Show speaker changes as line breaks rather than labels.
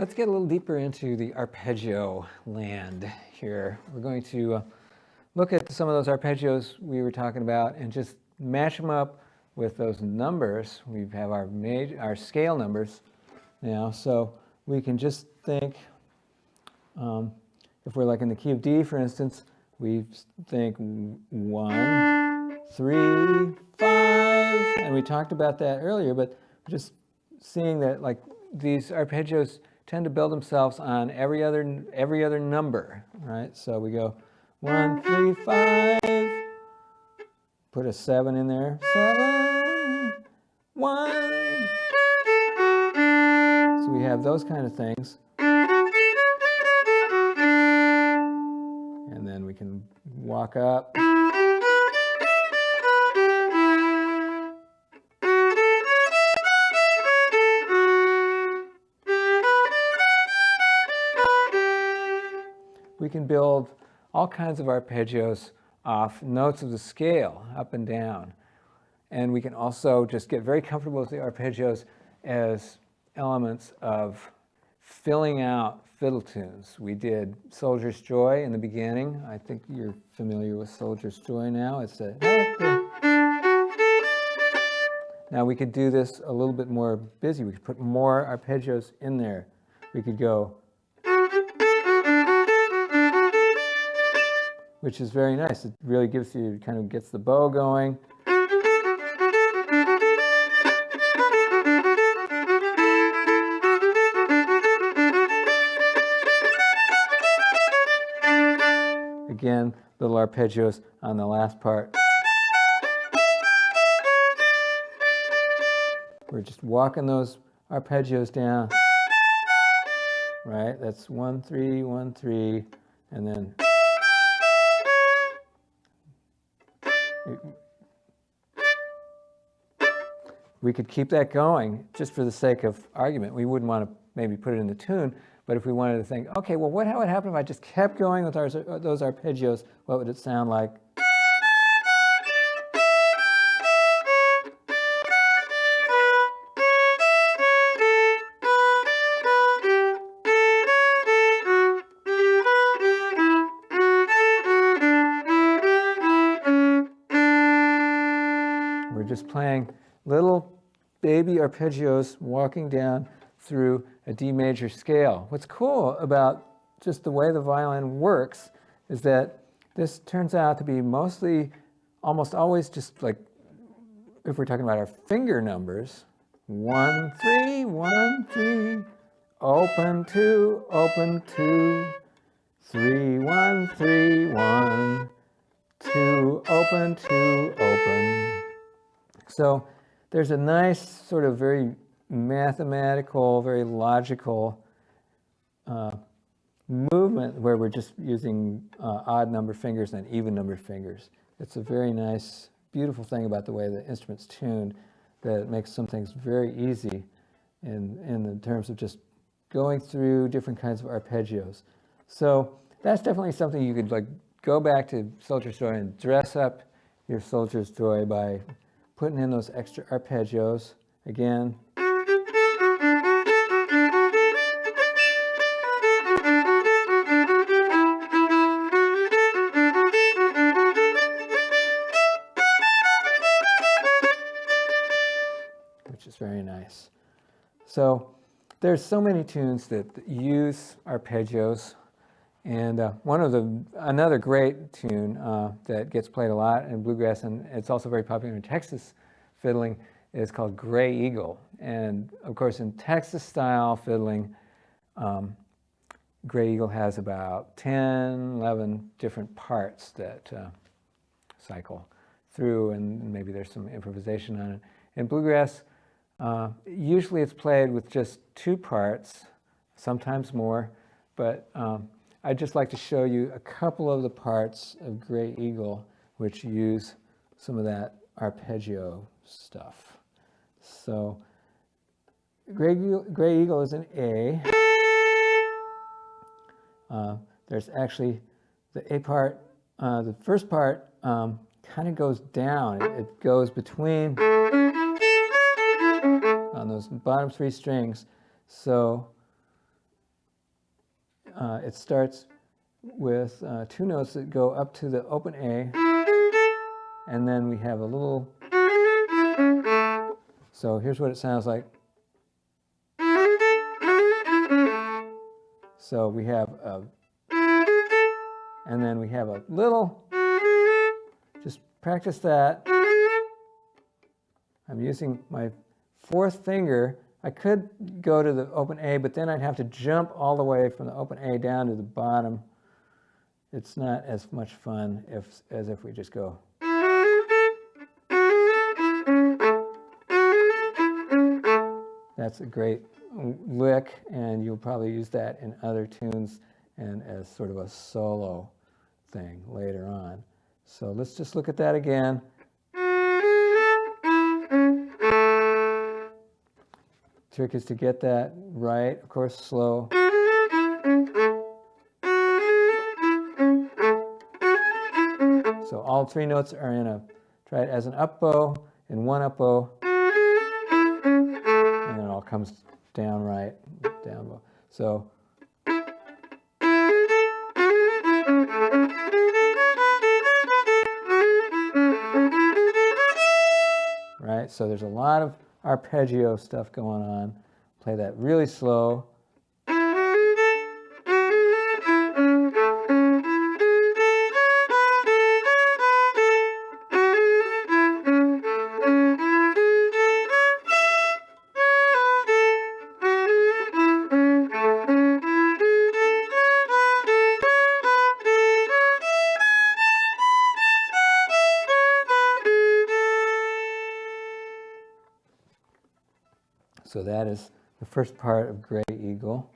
Let's get a little deeper into the arpeggio land here. We're going to look at some of those arpeggios we were talking about and just match them up with those numbers. We have our scale numbers now, so we can just think, if we're like in the key of D, for instance, we think 1, 3, 5, and we talked about that earlier, but just seeing that like these arpeggios tend to build themselves on every other number, right? So we go 1, 3, 5, put a 7 in there, 7, 1. So we have those kind of things. And then we can walk up. We can build all kinds of arpeggios off notes of the scale, up and down. And we can also just get very comfortable with the arpeggios as elements of filling out fiddle tunes. We did Soldier's Joy in the beginning. I think you're familiar with Soldier's Joy now. It's a... Now we could do this a little bit more busy. We could put more arpeggios in there. We could go... which is very nice. It really gives you, kind of gets the bow going. Again, little arpeggios on the last part. We're just walking those arpeggios down. Right? That's 1, 3, 1, 3, and then we could keep that going just for the sake of argument. We wouldn't want to maybe put it in the tune, but if we wanted to think, okay, well, how would happen if I just kept going with those arpeggios? What would it sound like? We're just playing little baby arpeggios walking down through a D major scale. What's cool about just the way the violin works is that this turns out to be almost always just like, if we're talking about our finger numbers, 1, 3, 1, 3, open 2, 3, 1, 3, 1, 2, open, 2, open. So there's a nice sort of very mathematical, very logical movement where we're just using odd number fingers and even number fingers. It's a very nice, beautiful thing about the way the instrument's tuned, that it makes some things very easy in terms of just going through different kinds of arpeggios. So that's definitely something you could like go back to Soldier's Joy and dress up your Soldier's Joy by putting in those extra arpeggios again. Which is very nice. So there's so many tunes that use arpeggios, and another great tune that gets played a lot in bluegrass, and it's also very popular in Texas fiddling, is called Gray Eagle. And of course, in Texas style fiddling, Gray Eagle has about 10, 11 different parts that cycle through, and maybe there's some improvisation on it. In bluegrass, usually it's played with just 2 parts, sometimes more, but I'd just like to show you a couple of the parts of Gray Eagle which use some of that arpeggio stuff. So Gray Eagle is an A. There's actually the A part, the first part kind of goes down. It goes between on those bottom 3 strings. So it starts with 2 notes that go up to the open A, and then we have a little, so here's what it sounds like. So we have a, and then we have a little, just practice that. I'm using my 4th finger. I could go to the open A, but then I'd have to jump all the way from the open A down to the bottom. It's not as much fun as if we just go. That's a great lick, and you'll probably use that in other tunes and as sort of a solo thing later on. So let's just look at that again. Trick is to get that right, of course, slow. So all 3 notes are in a, try it as an up bow and 1 up bow, and then it all comes down right, down bow. So right, so there's a lot of arpeggio stuff going on. Play that really slow. So that is the first part of Gray Eagle.